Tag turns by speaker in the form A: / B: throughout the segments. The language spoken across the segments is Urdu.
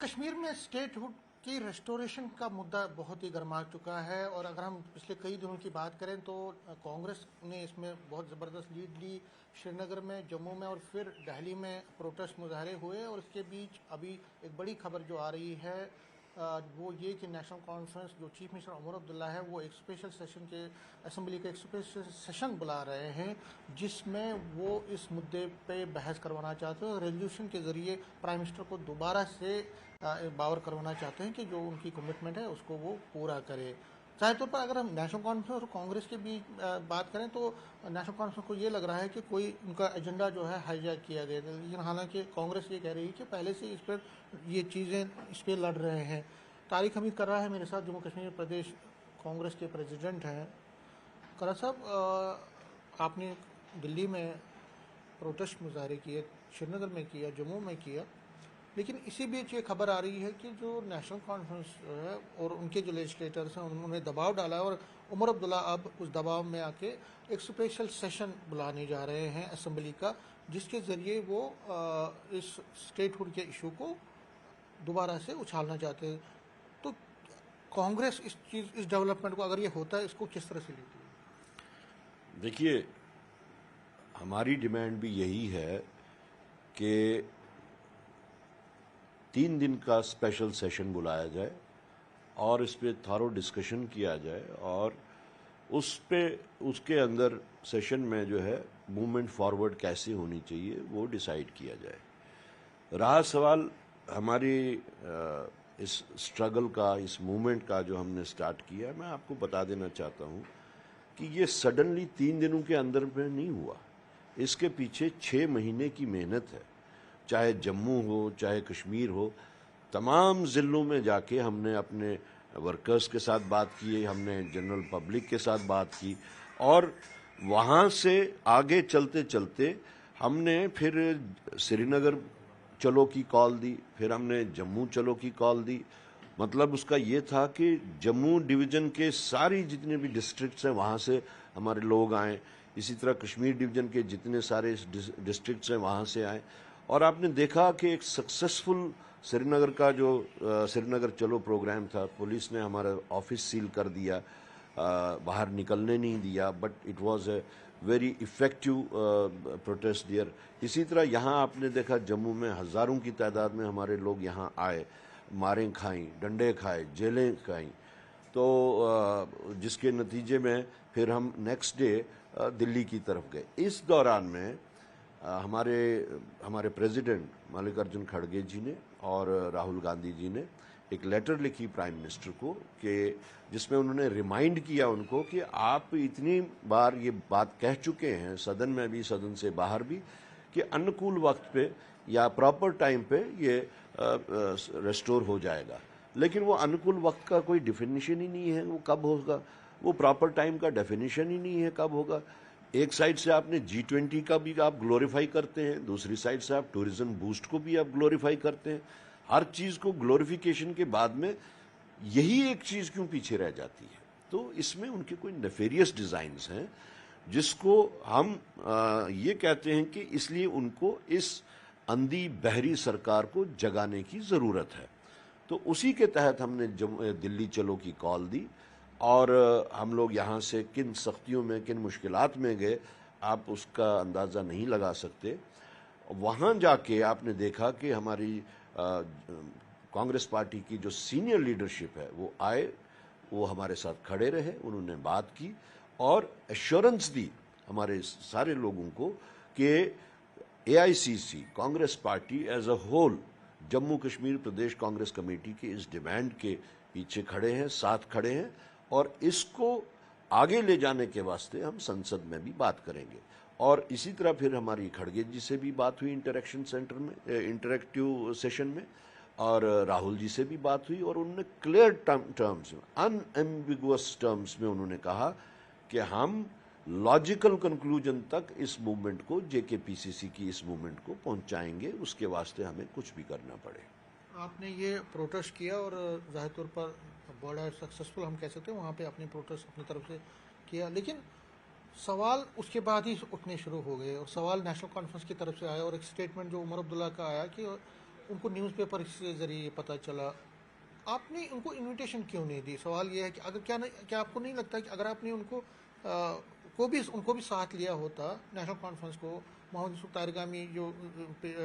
A: کشمیر میں اسٹیٹ ہوڈ کی ریسٹوریشن کا مدعا بہت ہی گرما چکا ہے، اور اگر ہم پچھلے کئی دنوں کی بات کریں تو کانگریس نے اس میں بہت زبردست لیڈ لی۔ شری نگر میں، جموں میں اور پھر دہلی میں پروٹیسٹ مظاہرے ہوئے، اور اس کے بیچ ابھی ایک بڑی خبر جو آ رہی ہے وہ یہ کہ نیشنل کانفرنس جو چیف منسٹر عمر عبداللہ ہے وہ ایک اسپیشل سیشن کے اسمبلی کا ایک اسپیشل سیشن بلا رہے ہیں، جس میں وہ اس مدعے پہ بحث کروانا چاہتے ہیں اور ریزولوشن کے ذریعے پرائم منسٹر کو دوبارہ سے باور کروانا چاہتے ہیں کہ جو ان کی کمٹمنٹ ہے اس کو وہ پورا کرے۔ ظاہر طور پر اگر ہم نیشنل کانفرنس اور کانگریس کے بیچ بات کریں تو نیشنل کانفرنس کو یہ لگ رہا ہے کہ کوئی ان کا ایجنڈا جو ہے ہائی جیک کیا گیا ہے، لیکن حالانکہ کانگریس یہ کہہ رہی ہے کہ پہلے سے اس پر یہ چیزیں اس پہ لڑ رہے ہیں۔ طارق حمید کر رہا ہے میرے ساتھ، جموں کشمیر پردیش کانگریس کے پریزیڈنٹ ہیں۔ کرا صاحب، آپ نے دلی میں پروٹیسٹ مظاہرے کیے، شری نگر میں کیا، جموں میں کیا، لیکن اسی بیچ یہ خبر آ رہی ہے کہ جو نیشنل کانفرنس ہے اور ان کے جو لیجسلیٹرس ہیں انہوں نے دباؤ ڈالا ہے، اور عمر عبداللہ اب اس دباؤ میں آ کے ایک اسپیشل سیشن بلانے جا رہے ہیں اسمبلی کا، جس کے ذریعے وہ اس اسٹیٹ ہوڈ کے ایشو کو دوبارہ سے اچھالنا چاہتے ہیں۔ تو کانگریس اس ڈیولپمنٹ کو، اگر یہ ہوتا ہے، اس کو کس طرح سے لیتی ہے؟
B: دیکھیے، ہماری ڈیمانڈ بھی یہی ہے کہ 3 دن کا اسپیشل سیشن بلایا جائے اور اس پہ تھارو ڈسکشن کیا جائے، اور اس کے اندر سیشن میں جو ہے موومنٹ فارورڈ کیسے ہونی چاہیے وہ ڈیسائیڈ کیا جائے۔ رہا سوال ہماری اس اسٹرگل کا، اس موومنٹ کا جو ہم نے سٹارٹ کیا، میں آپ کو بتا دینا چاہتا ہوں کہ یہ سڈنلی 3 دنوں کے اندر میں نہیں ہوا، اس کے پیچھے 6 مہینے کی محنت ہے۔ چاہے جموں ہو، چاہے کشمیر ہو، تمام ضلعوں میں جا کے ہم نے اپنے ورکرز کے ساتھ بات کی، ہم نے جنرل پبلک کے ساتھ بات کی، اور وہاں سے آگے چلتے چلتے ہم نے پھر سری نگر چلو کی کال دی، پھر ہم نے جموں چلو کی کال دی۔ مطلب اس کا یہ تھا کہ جموں ڈویژن کے ساری جتنے بھی ڈسٹرکٹس ہیں وہاں سے ہمارے لوگ آئیں، اسی طرح کشمیر ڈویژن کے جتنے سارے ڈسٹرکٹس ہیں وہاں سے آئیں، اور آپ نے دیکھا کہ ایک سکسیسفل سری نگر کا جو سری نگر چلو پروگرام تھا، پولیس نے ہمارا آفس سیل کر دیا، باہر نکلنے نہیں دیا، but it was a very effective protest there. اسی طرح یہاں آپ نے دیکھا جموں میں ہزاروں کی تعداد میں ہمارے لوگ یہاں آئے، ماریں کھائیں، ڈنڈے کھائے، جیلیں کھائیں، تو جس کے نتیجے میں پھر ہم نیکسٹ ڈے دلی کی طرف گئے۔ اس دوران میں ہمارے پریزیڈنٹ ملک ارجن کھڑگے جی نے اور راہل گاندھی جی نے ایک لیٹر لکھی پرائم منسٹر کو، کہ جس میں انہوں نے ریمائنڈ کیا ان کو کہ آپ اتنی بار یہ بات کہہ چکے ہیں صدن میں بھی، صدن سے باہر بھی، کہ انکول وقت پہ یا پراپر ٹائم پہ یہ ریسٹور ہو جائے گا، لیکن وہ انکول وقت کا کوئی ڈیفینیشن ہی نہیں ہے، وہ کب ہوگا، وہ پراپر ٹائم کا ڈیفینیشن ہی نہیں ہے کب ہوگا۔ ایک سائڈ سے آپ نے G20 کا بھی آپ گلوریفائی کرتے ہیں، دوسری سائڈ سے آپ ٹورزم بوسٹ کو بھی آپ گلوریفائی کرتے ہیں، ہر چیز کو گلوریفیکیشن کے بعد میں یہی ایک چیز کیوں پیچھے رہ جاتی ہے؟ تو اس میں ان کے کوئی نیفیریس ڈیزائنز ہیں، جس کو ہم یہ کہتے ہیں کہ اس لیے ان کو اس اندھی بحری سرکار کو جگانے کی ضرورت ہے۔ تو اسی کے تحت ہم نے دلی چلو کی کال دی، اور ہم لوگ یہاں سے کن سختیوں میں، کن مشکلات میں گئے، آپ اس کا اندازہ نہیں لگا سکتے۔ وہاں جا کے آپ نے دیکھا کہ ہماری کانگریس پارٹی کی جو سینئر لیڈرشپ ہے وہ آئے، وہ ہمارے ساتھ کھڑے رہے، انہوں نے بات کی اور ایشورنس دی ہمارے سارے لوگوں کو کہ AICC Congress party as a whole, Jammu Kashmir Pradesh Congress committee کی اس ڈیمانڈ کے پیچھے کھڑے ہیں، ساتھ کھڑے ہیں، اور اس کو آگے لے جانے کے واسطے ہم سنسد میں بھی بات کریں گے۔ اور اسی طرح پھر ہماری کھڑگے جی سے بھی بات ہوئی انٹریکشن سینٹر میں، انٹریکٹیو سیشن میں، اور راہل جی سے بھی بات ہوئی، اور انہوں نے کلیئر ٹرمز میں، ان ایمبیگوس ٹرمز میں انہوں نے کہا کہ ہم لاجیکل کنکلوژن تک اس موومنٹ کو، JKPCC کی اس موومنٹ کو پہنچائیں گے، اس کے واسطے ہمیں کچھ بھی کرنا پڑے۔
A: آپ نے یہ پروٹیسٹ کیا اور ظاہر طور پر بڑا سکسیسفل ہم کہہ سکتے ہیں، وہاں پہ اپنی پروٹیسٹ اپنی طرف سے کیا، لیکن سوال اس کے بعد ہی اٹھنے شروع ہو گئے، اور سوال نیشنل کانفرنس کی طرف سے آیا، اور ایک اسٹیٹمنٹ جو عمر عبداللہ کا آیا کہ ان کو نیوز پیپر کے ذریعے یہ پتہ چلا، آپ نے ان کو انویٹیشن کیوں نہیں دی؟ سوال یہ ہے کہ اگر کیا آپ کو نہیں لگتا کہ اگر آپ نے ان کو بھی ساتھ لیا ہوتا نیشنل کانفرنس کو، محمد یوسف طارقامی جو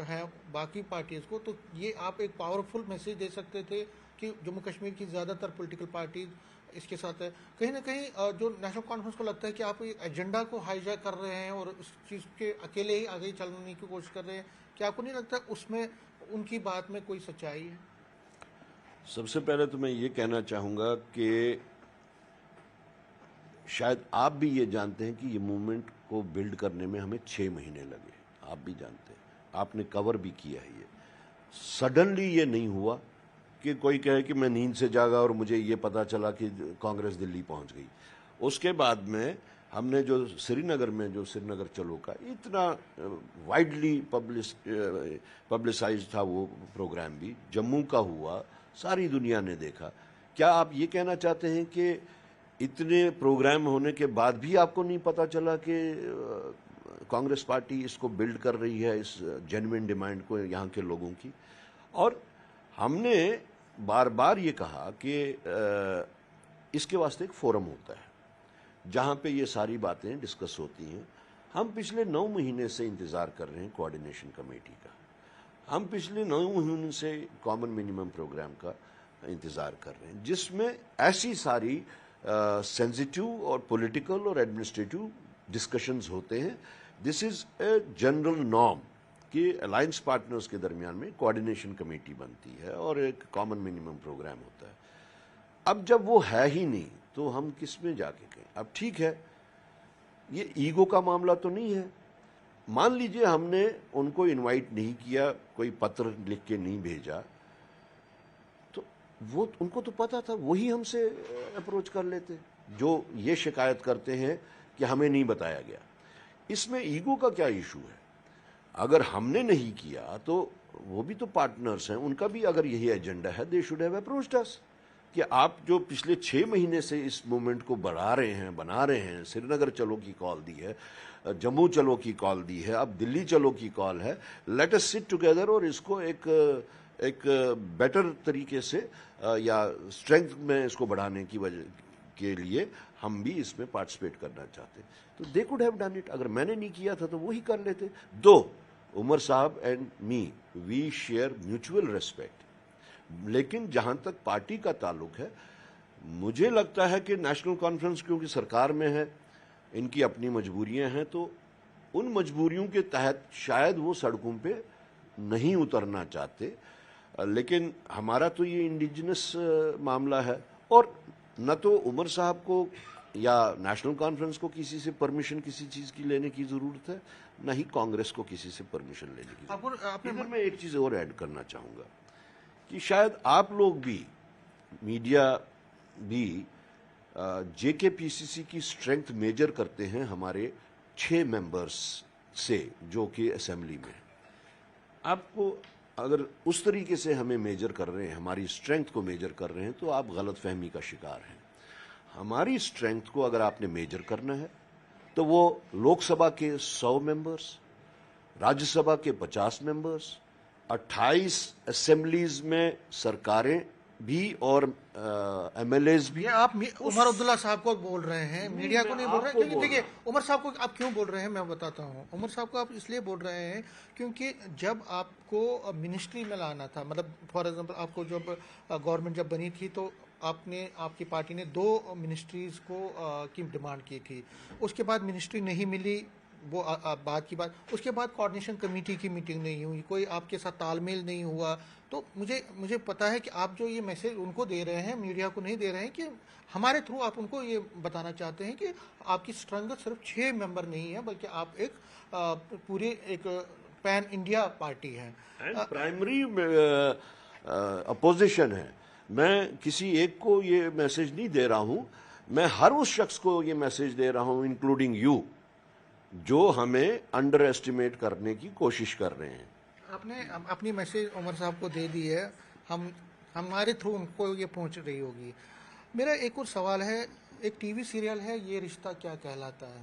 A: ہیں باقی پارٹیز کو، تو یہ آپ ایک پاورفل میسیج دے سکتے تھے کہ جموں کشمیر کی زیادہ تر پولیٹیکل پارٹیز اس کے ساتھ ہے. کہیں نہ کہیں جو نیشنل کانفرنس کو لگتا ہے کہ آپ ایجنڈا کو ہائی جیک کر رہے ہیں اور اس چیز کے اکیلے ہی آگے چلنے کی کوشش کر رہے ہیں. کیا آپ کو نہیں لگتا اس میں ان کی بات میں کوئی سچائی ہے؟
B: سب سے پہلے تو میں یہ کہنا چاہوں گا کہ شاید آپ بھی یہ جانتے ہیں کہ یہ موومنٹ کو بلڈ کرنے میں ہمیں 6 مہینے لگے. آپ بھی جانتے ہیں, آپ نے کور بھی کیا ہے. یہ سڈنلی یہ نہیں ہوا کہ کوئی کہے کہ میں نیند سے جاگا اور مجھے یہ پتا چلا کہ کانگریس دلی پہنچ گئی. اس کے بعد میں ہم نے جو سری نگر میں جو سری نگر چلو کا اتنا وائڈلی پبلسائز تھا وہ پروگرام بھی, جموں کا ہوا, ساری دنیا نے دیکھا. کیا آپ یہ کہنا چاہتے ہیں کہ اتنے پروگرام ہونے کے بعد بھی آپ کو نہیں پتا چلا کہ کانگریس پارٹی اس کو بلڈ کر رہی ہے, اس جینوئن ڈیمانڈ کو یہاں کے لوگوں کی؟ اور ہم نے بار بار یہ کہا کہ اس کے واسطے ایک فورم ہوتا ہے جہاں پہ یہ ساری باتیں ڈسکس ہوتی ہیں. ہم پچھلے 9 مہینے سے انتظار کر رہے ہیں کوآرڈینیشن کمیٹی کا. ہم پچھلے 9 مہینے سے کامن منیمم پروگرام کا انتظار کر رہے ہیں, جس میں ایسی ساری سینسیٹیو اور پولیٹیکل اور ایڈمنسٹریٹو ڈسکشنز ہوتے ہیں. دس از اے جنرل نارم کہ الائنس پارٹنرز کے درمیان میں کوآرڈینیشن کمیٹی بنتی ہے اور ایک کامن منیمم پروگرام ہوتا ہے. اب جب وہ ہے ہی نہیں تو ہم کس میں جا کے کہیں؟ اب ٹھیک ہے, یہ ایگو کا معاملہ تو نہیں ہے. مان لیجئے ہم نے ان کو انوائٹ نہیں کیا, کوئی پتر لکھ کے نہیں بھیجا, تو وہ ان کو تو پتا تھا, وہی ہم سے اپروچ کر لیتے جو یہ شکایت کرتے ہیں کہ ہمیں نہیں بتایا گیا. اس میں ایگو کا کیا ایشو ہے؟ اگر ہم نے نہیں کیا تو وہ بھی تو پارٹنرز ہیں, ان کا بھی اگر یہی ایجنڈا ہے, دے شوڈ ہیو اپروچڈ اس. کہ آپ جو پچھلے 6 مہینے سے اس موومنٹ کو بنا رہے ہیں, سری نگر چلو کی کال دی ہے, جموں چلو کی کال دی ہے, اب دلی چلو کی کال ہے. لیٹ اس سٹ ٹوگیدر اور اس کو ایک بیٹر طریقے سے یا اسٹرینتھ میں اس کو بڑھانے کی وجہ کے لیے ہم بھی اس میں پارٹیسپیٹ کرنا چاہتے. تو they could have done it. اگر میں نے نہیں کیا تھا تو وہی کر لیتے. دو Omar Sahab and me, we share mutual respect. لیکن جہاں تک پارٹی کا تعلق ہے, مجھے لگتا ہے کہ نیشنل کانفرنس کیونکہ سرکار میں ہے, ان کی اپنی مجبوریاں ہیں, تو ان مجبوریوں کے تحت شاید وہ سڑکوں پہ نہیں اترنا چاہتے. لیکن ہمارا تو یہ انڈیجنس معاملہ ہے, اور نہ تو عمر صاحب کو یا نیشنل کانفرنس کو کسی سے پرمیشن کسی چیز کی لینے کی ضرورت ہے, نہ ہی کانگریس کو کسی سے پرمیشن لینے کی ضرورت ہے. میں ایک چیز اور ایڈ کرنا چاہوں گا کہ شاید آپ لوگ بھی, میڈیا بھی, جے کے پی سی سی کی اسٹرینتھ میجر کرتے ہیں ہمارے 6 ممبرس سے جو کہ اسمبلی میں. آپ کو اگر اس طریقے سے ہمیں میجر کر رہے ہیں, ہماری اسٹرینتھ کو میجر کر رہے ہیں, تو آپ غلط فہمی کا شکار ہیں. ہماری اسٹرینتھ کو اگر آپ نے میجر کرنا ہے تو وہ لوک سبھا کے 100 ممبرس, راجیہ سبھا کے 50 ممبرس, 28 اسمبلیز میں سرکاریں بھی اور ایم ایل ایز بھی.
A: آپ عمر عبداللہ صاحب کو بول رہے ہیں, میڈیا کو نہیں بول رہے ہیں. کیونکہ دیکھیے عمر صاحب کو آپ کیوں بول رہے ہیں میں بتاتا ہوں. عمر صاحب کو آپ اس لیے بول رہے ہیں کیونکہ جب آپ کو منسٹری میں لانا تھا, مطلب فار ایگزامپل آپ کو جب گورنمنٹ جب بنی تھی تو آپ کی پارٹی نے 2 منسٹریز کو کی ڈیمانڈ کی تھی. اس کے بعد منسٹری نہیں ملی, وہ بات کی بات. اس کے بعد کوآرڈینیشن کمیٹی کی میٹنگ نہیں ہوئی, کوئی آپ کے ساتھ تال میل نہیں ہوا. تو مجھے پتا ہے کہ آپ جو یہ میسج ان کو دے رہے ہیں, میڈیا کو نہیں دے رہے ہیں, کہ ہمارے تھرو آپ ان کو یہ بتانا چاہتے ہیں کہ آپ کی اسٹرینتھ صرف 6 ممبر نہیں ہے, بلکہ آپ ایک پورے ایک پین انڈیا پارٹی ہے,
B: پرائمری اپوزیشن ہے. میں کسی ایک کو یہ میسج نہیں دے رہا ہوں, میں ہر اس شخص کو یہ میسج دے رہا ہوں, انکلوڈنگ یو, جو ہمیں انڈر ایسٹیمیٹ کرنے کی کوشش کر رہے ہیں.
A: آپ نے اپنی میسج عمر صاحب کو دے دی ہے, ہمارے تھرو ان کو یہ پہنچ رہی ہوگی. میرا ایک اور سوال ہے, ایک ٹی وی سیریل ہے یہ رشتہ کیا کہلاتا ہے,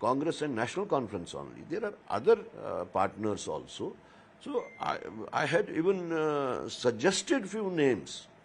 B: Congress and National Conference only. There are other partners also. So I had even suggested few names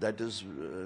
B: that is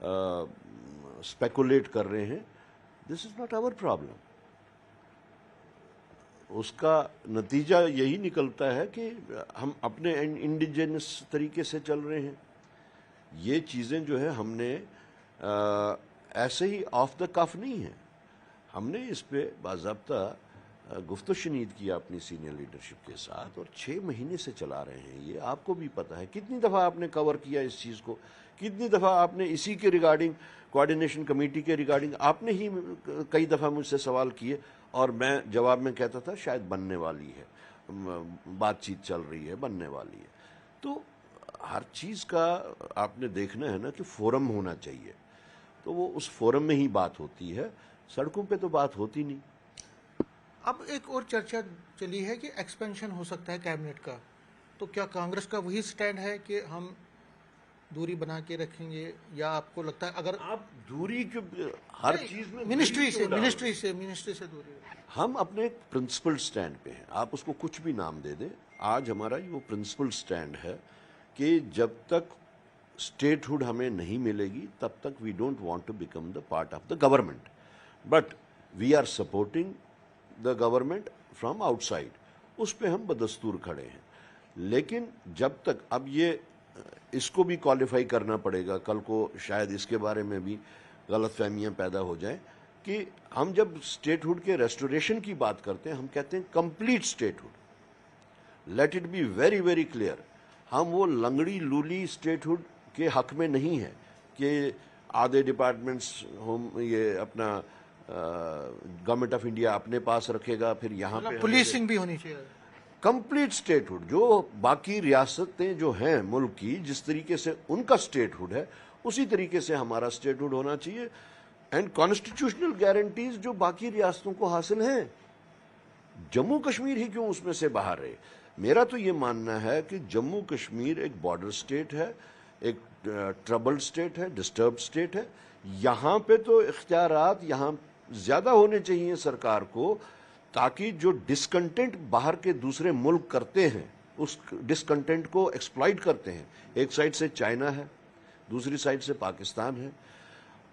B: speculate کر رہے ہیں. دس از ناٹ آور پرابلم. اس کا نتیجہ یہی نکلتا ہے کہ ہم اپنے انڈیجنس طریقے سے چل رہے ہیں. یہ چیزیں جو ہے ہم نے ایسے ہی آف دا کف نہیں ہیں. ہم نے اس پہ باضابطہ گفت و شنید کیا اپنی سینئر لیڈرشپ کے ساتھ، اور 6 مہینے سے چلا رہے ہیں. یہ آپ کو بھی پتہ ہے کتنی دفعہ آپ نے کور کیا اس چیز کو، کتنی دفعہ آپ نے اسی کے ریگارڈنگ کوآرڈینیشن کمیٹی کے ریگارڈنگ آپ نے ہی کئی دفعہ مجھ سے سوال کیے، اور میں جواب میں کہتا تھا شاید بننے والی ہے، بات چیت چل رہی ہے، بننے والی ہے. تو ہر چیز کا آپ نے دیکھنا ہے نا کہ فورم ہونا چاہیے، تو وہ اس فورم میں ہی بات ہوتی ہے. سڑکوں پہ تو بات ہوتی نہیں.
A: اب ایک اور چرچا چلی ہے کہ ایکسپینشن ہو سکتا ہے کیبنٹ کا، تو کیا کانگریس کا وہی سٹینڈ ہے کہ ہم دوری بنا کے رکھیں گے، یا آپ کو لگتا ہے اگر
B: آپ دوری کے ہر چیز میں
A: منسٹری سے دوری رکھیں؟
B: ہم اپنے ایک پرنسپل سٹینڈ پہ ہیں. آپ اس کو کچھ بھی نام دے دیں. آج ہمارا وہ پرنسپل سٹینڈ ہے کہ جب تک اسٹیٹ ہوڈ ہمیں نہیں ملے گی تب تک we don't want to become the part of the government, but we are supporting the government from outside. اس پہ ہم بدستور کھڑے ہیں. لیکن جب تک اب یہ اس کو بھی کوالیفائی کرنا پڑے گا، کل کو شاید اس کے بارے میں بھی غلط فہمیاں پیدا ہو جائیں کہ ہم جب اسٹیٹ ہوڈ کے ریسٹوریشن کی بات کرتے ہیں ہم کہتے ہیں complete statehood. Let it be very very clear. ہم وہ لنگڑی لولی اسٹیٹ ہوڈ کے حق میں نہیں ہیں کہ آدھے ڈپارٹمنٹس ہم یہ اپنا گورنمنٹ آف انڈیا اپنے پاس رکھے گا، پھر یہاں پہ
A: پولیسنگ بھی ہونی چاہیے.
B: کمپلیٹ اسٹیٹ ہوڈ جو باقی ریاستیں جو ہیں ملک کی، جس طریقے سے ان کا اسٹیٹ ہوڈ ہے اسی طریقے سے ہمارا اسٹیٹ ہوڈ ہونا چاہیے. اینڈ کانسٹیٹیوشنل گارنٹیز جو باقی ریاستوں کو حاصل ہیں، جموں کشمیر ہی کیوں اس میں سے باہر رہے؟ میرا تو یہ ماننا ہے کہ جموں کشمیر ایک بارڈر اسٹیٹ ہے، ایک ٹربلڈ اسٹیٹ ہے، ڈسٹربڈ اسٹیٹ ہے. یہاں پہ تو اختیارات یہاں زیادہ ہونے چاہیے سرکار کو، تاکہ جو ڈسکنٹینٹ باہر کے دوسرے ملک کرتے ہیں اس ڈسکنٹینٹ کو ایکسپلائٹ کرتے ہیں. ایک سائڈ سے چائنا ہے، دوسری سائڈ سے پاکستان ہے،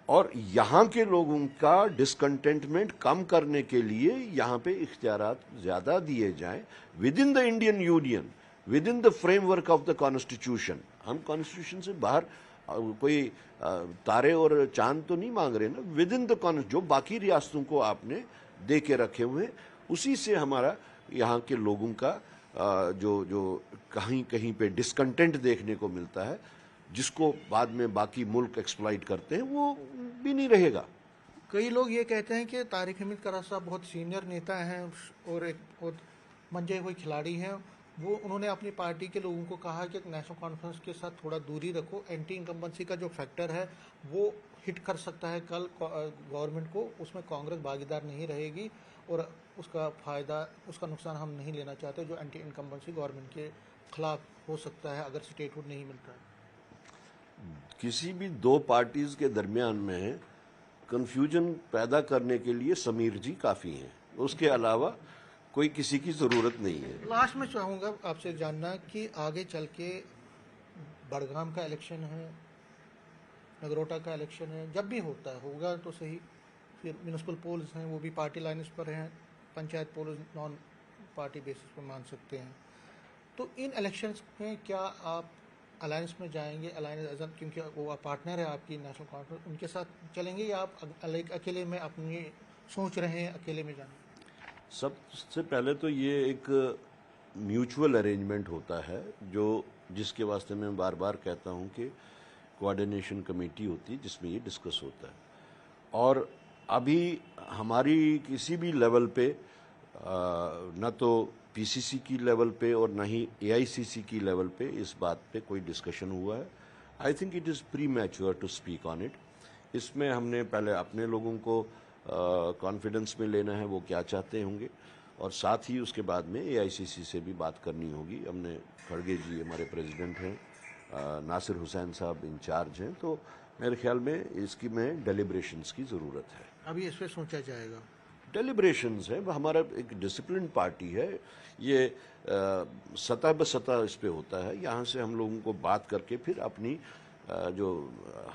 B: اور یہاں کے لوگوں کا ڈسکنٹینٹمنٹ کم کرنے کے لیے یہاں پہ اختیارات زیادہ دیے جائیں with in the Indian union, with in the frame work of the constitution. ہم کانسٹیٹیوشن سے باہر کوئی تارے اور چاند تو نہیں مانگ رہے نا. ود ان دا جو باقی ریاستوں کو آپ نے دے کے رکھے ہوئے اسی سے ہمارا یہاں کے لوگوں کا جو کہیں کہیں پہ ڈسکنٹینٹ دیکھنے کو ملتا ہے، جس کو بعد میں باقی ملک ایکسپلائٹ کرتے ہیں، وہ بھی نہیں رہے گا.
A: کئی لوگ یہ کہتے ہیں کہ طارق حمید کرا صاحب بہت سینئر نیتا ہیں اور ایک بہت منجے ہوئے کھلاڑی ہیں. وہ انہوں نے اپنی پارٹی کے لوگوں کو کہا کہ نیشنل کانفرنس کے ساتھ تھوڑا دوری رکھو. اینٹی انکمبنسی کا جو فیکٹر ہے وہ ہٹ کر سکتا ہے کل گورنمنٹ کو، اس میں کانگریس بھاگیدار نہیں رہے گی، اور اس کا فائدہ، اس کا نقصان ہم نہیں لینا چاہتے جو اینٹی انکمبنسی گورنمنٹ کے خلاف ہو سکتا ہے اگر اسٹیٹ ہوڈ نہیں ملتا ہے.
B: کسی بھی دو پارٹیز کے درمیان میں کنفیوژن پیدا کرنے کے لیے سمیر جی کافی ہیں، اس کے علاوہ کوئی کسی کی ضرورت نہیں ہے.
A: لاسٹ میں چاہوں گا آپ سے جاننا کہ آگے چل کے بڑگام کا الیکشن ہے، نگروٹا کا الیکشن ہے، جب بھی ہوتا ہے ہوگا تو صحیح، پھر میونسپل پولز ہیں وہ بھی پارٹی لائنز پر ہیں، panchayat polls non party basis پر مان سکتے ہیں. تو ان الیکشنز میں کیا آپ الائنس میں جائیں گے؟ الائنس کیونکہ وہ پارٹنر ہے آپ کی نیشنل کانفرنس، ان کے ساتھ چلیں گے یا آپ اکیلے میں اپنی سوچ رہے ہیں اکیلے میں جانا؟
B: سب سے پہلے تو یہ ایک میوچول ارینجمنٹ ہوتا ہے جس کے واسطے میں بار بار کہتا ہوں کہ کوآرڈینیشن کمیٹی ہوتی ہے جس میں یہ ڈسکس ہوتا ہے. اور ابھی ہماری کسی بھی لیول پہ نہ تو پی سی سی کی لیول پہ اور نہ ہی اے آئی سی سی کی لیول پہ اس بات پہ کوئی ڈسکشن ہوا ہے. I think it is premature to speak on it. اس میں ہم نے پہلے اپنے لوگوں کو کانفیڈنس میں لینا ہے وہ کیا چاہتے ہوں گے، اور ساتھ ہی اس کے بعد میں اے آئی سی سی سے بھی بات کرنی ہوگی. ہم نے کھڑگے جی ہمارے پریزیڈنٹ ہیں، ناصر حسین صاحب انچارج ہیں، تو میرے خیال میں اس کی میں ڈیلیبریشنز کی ضرورت ہے.
A: ابھی اس پہ سوچا جائے گا.
B: ڈیلیبریشنز ہیں، ہمارا ایک ڈسپلن پارٹی ہے، یہ سطح بہ سطح اس پہ ہوتا ہے. یہاں سے ہم لوگوں کو بات کر کے پھر اپنی جو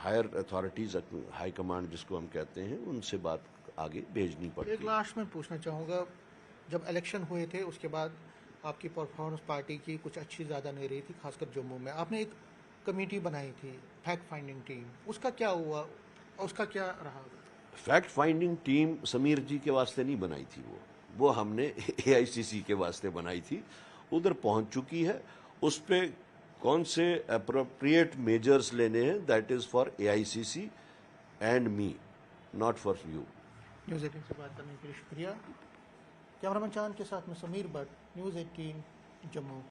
B: ہائر اتھارٹیز ہائی کمانڈ جس کو ہم کہتے ہیں ان سے بات آگے بھیجنی پڑتی
A: ایک
B: ہے.
A: لاسٹ میں پوچھنا چاہوں گا، جب الیکشن ہوئے تھے اس کے بعد آپ کی پرفارمنس پارٹی کی کچھ اچھی زیادہ نہیں رہی تھی، خاص کر جموں میں. آپ نے ایک کمیٹی بنائی تھی فیکٹ فائنڈنگ ٹیم، اس کا کیا ہوا، اس کا کیا رہا؟
B: فیکٹ فائنڈنگ ٹیم سمیر جی کے واسطے نہیں بنائی تھی، وہ ہم نے اے آئی سی سی کے واسطے بنائی تھی. ادھر پہنچ چکی ہے. اس پہ کون سے اپروپریٹ میجرز لینے ہیں that is for a I C C and me, not for you.
A: News 18 سے بات کرنے کے لیے شکریہ. کیمرہ مین چاند کے ساتھ میں سمیر بٹ، نیوز 18 جموں.